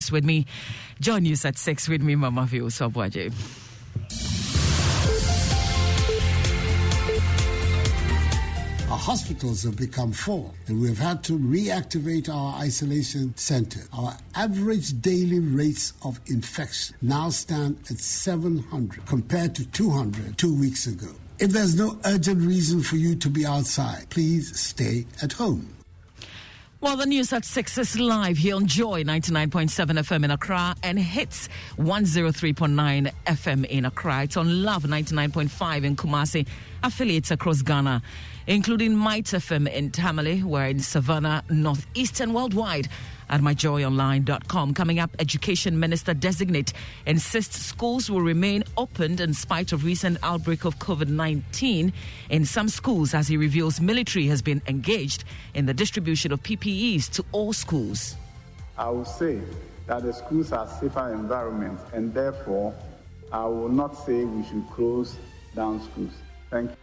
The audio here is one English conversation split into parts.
Sports with me. Join News at 6 with me, Mama View Sobwaje. Our hospitals have become full, and we have had to reactivate our isolation center. Our average daily rates of infection now stand at 700 compared to 200 2 weeks ago. If there's no urgent reason for you to be outside, please stay at home. Well, the News at 6 is live here on Joy 99.7 FM in Accra and Hits 103.9 FM in Accra. It's on Love 99.5 in Kumasi, affiliates across Ghana, including Might FM in Tamale. We're in Savannah, Northeast, and worldwide at myjoyonline.com. Coming up, Education Minister-designate insists schools will remain opened in spite of recent outbreak of COVID-19 in some schools, as he reveals military has been engaged in the distribution of PPEs to all schools. I will say that the schools are safer environments, and therefore I will not say we should close down schools. Thank you.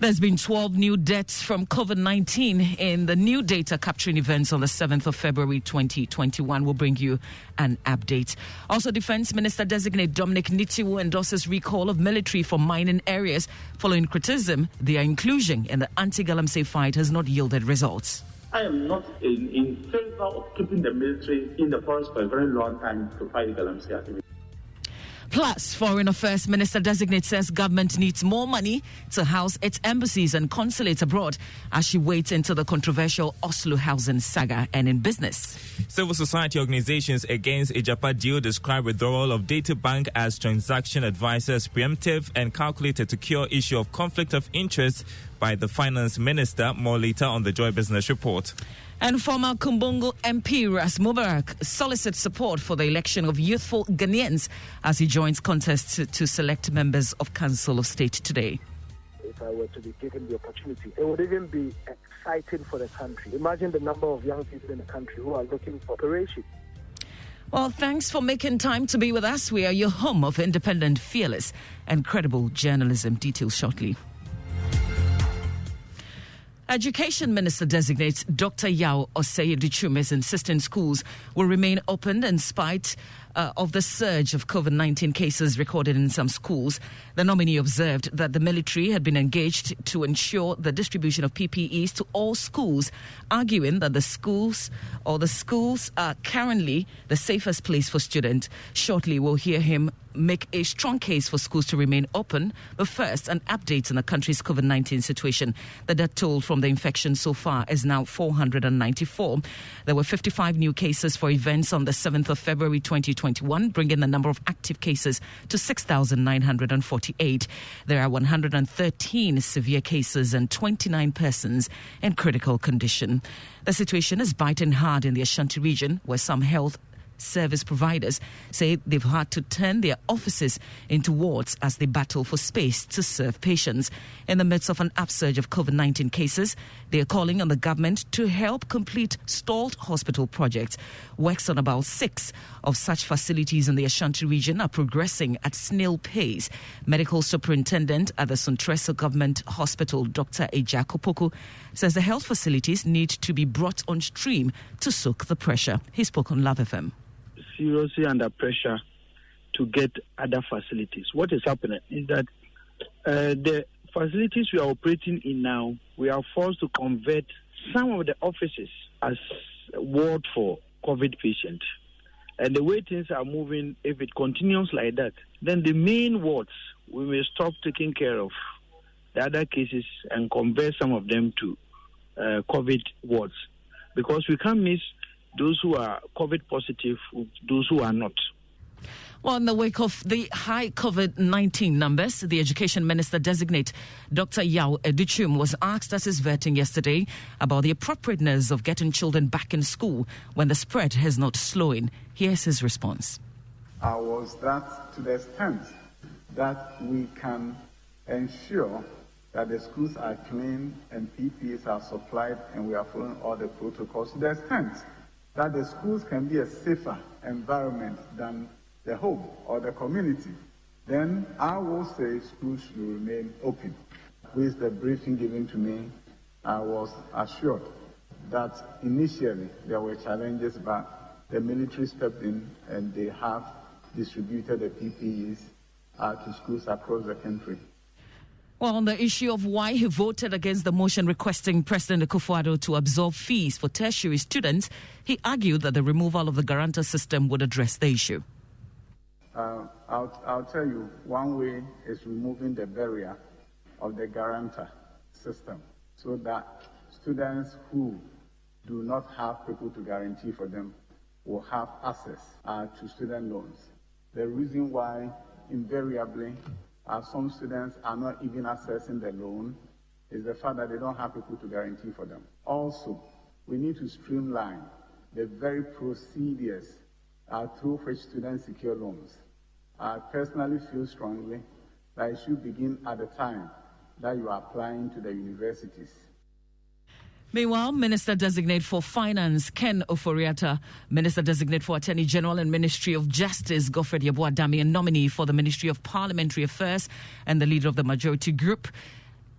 There's been 12 new deaths from COVID-19 in the new data capturing events on the 7th of February 2021. We'll bring you an update. Also, Defense Minister-designate Dominic Nitiwo endorses recall of military from mining areas following criticism their inclusion in the anti-Galamsey fight has not yielded results. I am not in favor of keeping the military in the forest for a very long time to fight Galamsey activity. Plus, Foreign Affairs Minister-designate says government needs more money to house its embassies and consulates abroad as she waits into the controversial Oslo housing saga. And in business, civil society organizations against Ijapa deal describe withdrawal of Data Bank as transaction advisors preemptive and calculated to cure issue of conflict of interest by the finance minister. More later on the Joy Business Report. And former Kumbongo MP Ras Mubarak solicits support for the election of youthful Ghanaians as he joins contests to select members of Council of State today. If I were to be given the opportunity, it would even be exciting for the country. Imagine the number of young people in the country who are looking for operation. Well, thanks for making time to be with us. We are your home of independent, fearless, and credible journalism. Details shortly. Education Minister-designate Dr. Yaw Osei Adutwum is insisting schools will remain open in spite of the surge of COVID-19 cases recorded in some schools. The nominee observed that the military had been engaged to ensure the distribution of PPEs to all schools, arguing that the schools are currently the safest place for students. Shortly, we'll hear him make a strong case for schools to remain open. But first, an update on the country's COVID-19 situation. The death toll from the infection so far is now 494. There were 55 new cases for events on the 7th of February 2021, bringing the number of active cases to 6,948. There are 113 severe cases and 29 persons in critical condition. The situation is biting hard in the Ashanti region, where some health service providers say they've had to turn their offices into wards as they battle for space to serve patients. In the midst of an upsurge of COVID-19 cases, they are calling on the government to help complete stalled hospital projects. Works on about 6 of such facilities in the Ashanti region are progressing at snail pace. Medical Superintendent at the Sontreso Government Hospital, Dr. Ejako Poku, says the health facilities need to be brought on stream to soak the pressure. He spoke on Love FM. Seriously under pressure to get other facilities. What is happening is that the facilities we are operating in now, we are forced to convert some of the offices as ward for COVID patients. And the way things are moving, if it continues like that, then the main wards, we may stop taking care of the other cases and convert some of them to COVID wards. Because we can't miss those who are COVID positive, those who are not. Well, in the wake of the high COVID-19 numbers, the Education Minister-designate Dr. Yaw Adutwum was asked at his vetting yesterday about the appropriateness of getting children back in school when the spread is not slowing. Here's his response. Was that to the extent that we can ensure that the schools are clean and PPEs are supplied and we are following all the protocols, to the extent that the schools can be a safer environment than the home or the community, then I will say schools should remain open. With the briefing given to me, I was assured that initially there were challenges, but the military stepped in and they have distributed the PPEs to schools across the country. Well, on the issue of why he voted against the motion requesting President Akufo-Addo to absorb fees for tertiary students, he argued that the removal of the guarantor system would address the issue. I'll tell you, one way is removing the barrier of the guarantor system so that students who do not have people to guarantee for them will have access to student loans. The reason why invariably some students are not even accessing the loan is the fact that they don't have people to guarantee for them. Also, we need to streamline the very procedures through which students secure loans. I personally feel strongly that it should begin at the time that you are applying to the universities. Meanwhile, Minister-designate for Finance, Ken Ofori-Atta, Minister-designate for Attorney General and Ministry of Justice, Godfred Yeboah-Damieh, and nominee for the Ministry of Parliamentary Affairs and the leader of the majority group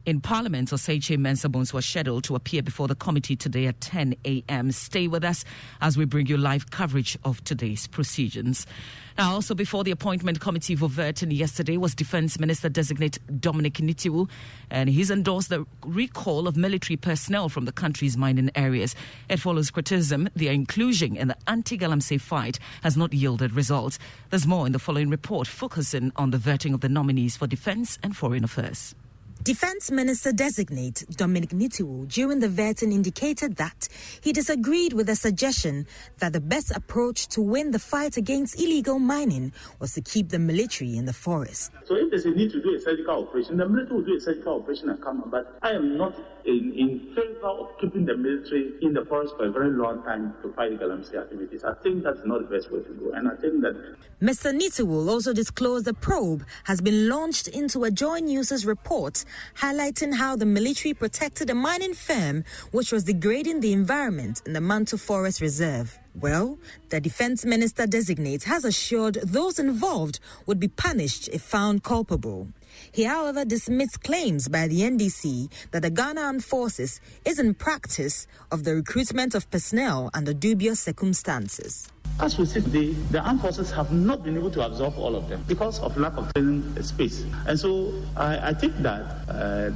in Parliament, Osei Adutwum, was scheduled to appear before the committee today at 10 a.m. Stay with us as we bring you live coverage of today's proceedings. Now, also before the appointment committee for Verton yesterday was Defence Minister-designate Dominic Nitiwu, and he's endorsed the recall of military personnel from the country's mining areas. It follows criticism their inclusion in the anti-Galamsey fight has not yielded results. There's more in the following report focusing on the vetting of the nominees for Defence and Foreign Affairs. Defence Minister-designate Dominic Nitiwu during the vetting indicated that he disagreed with the suggestion that the best approach to win the fight against illegal mining was to keep the military in the forest. So if there's a need to do a surgical operation, the military will do a surgical operation and come on. But I am not in favor of keeping the military in the forest for a very long time to fight Galamsey activities. I think that's not the best way to go. And I think that Mr. Nitiwu also disclosed the probe has been launched into a Joy News' report highlighting how the military protected a mining firm which was degrading the environment in the Manto Forest Reserve. Well, the Defence Minister-designate has assured those involved would be punished if found culpable. He, however, dismissed claims by the NDC that the Ghana Armed Forces is in practice of the recruitment of personnel under dubious circumstances. as we sit today, the armed forces have not been able to absorb all of them because of lack of training space. And so I think that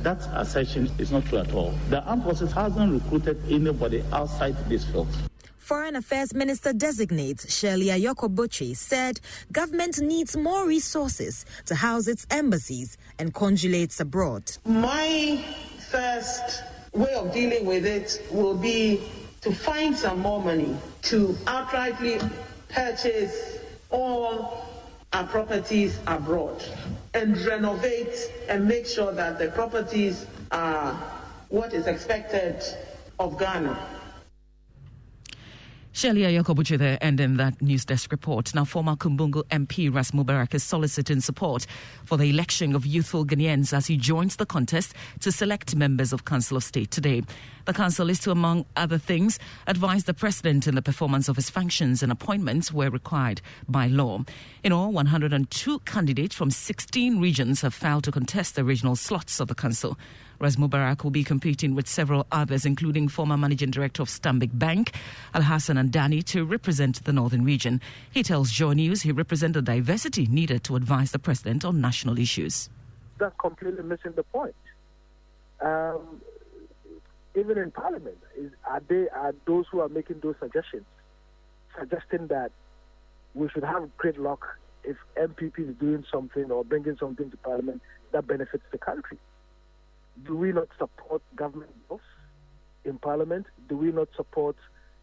that assertion is not true at all. The armed forces hasn't recruited anybody outside this field. Foreign Affairs Minister-designate Shirley Ayoko-Botchwey said government needs more resources to house its embassies and consulates abroad. My first way of dealing with it will be to find some more money to outrightly purchase all our properties abroad and renovate and make sure that the properties are what is expected of Ghana. Shirley Ayoko-Botchwey there ending that news desk report. Now, former Kumbungu MP Ras Mubarak is soliciting support for the election of youthful Ghanaians as he joins the contest to select members of Council of State today. The council is to, among other things, advise the president in the performance of his functions and appointments where required by law. In all, 102 candidates from 16 regions have filed to contest the regional slots of the council. Ras Mubarak will be competing with several others, including former Managing Director of Stanbic Bank, Alhassan Andani, to represent the Northern region. He tells Joy News he represents the diversity needed to advise the president on national issues. That's completely missing the point. Even in Parliament, are those who are making those suggestions, suggesting that we should have great luck if MPP is doing something or bringing something to Parliament that benefits the country? Do we not support government bills in Parliament? Do we not support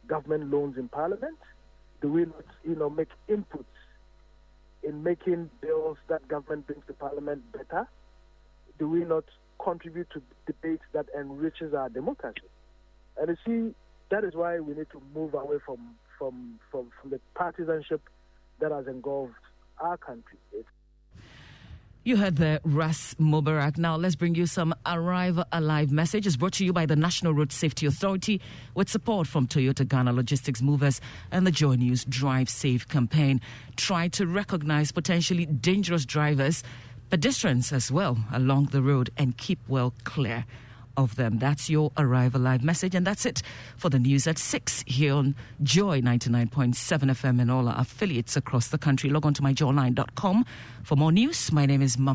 government loans in Parliament? Do we not, make inputs in making bills that government brings to Parliament better? Do we not contribute to debates that enriches our democracy? And you see, that is why we need to move away from the partisanship that has engulfed our country. You heard the Ras Mubarak. Now let's bring you some Arrive Alive messages brought to you by the National Road Safety Authority with support from Toyota Ghana Logistics Movers and the Joy News Drive Safe campaign. Try to recognize potentially dangerous drivers, pedestrians as well, along the road and keep well clear of them. That's your Arrival Live message, and that's it for the news at 6 here on Joy 99.7 FM and all our affiliates across the country. Log on to myjoyline.com for more news. My name is Mama.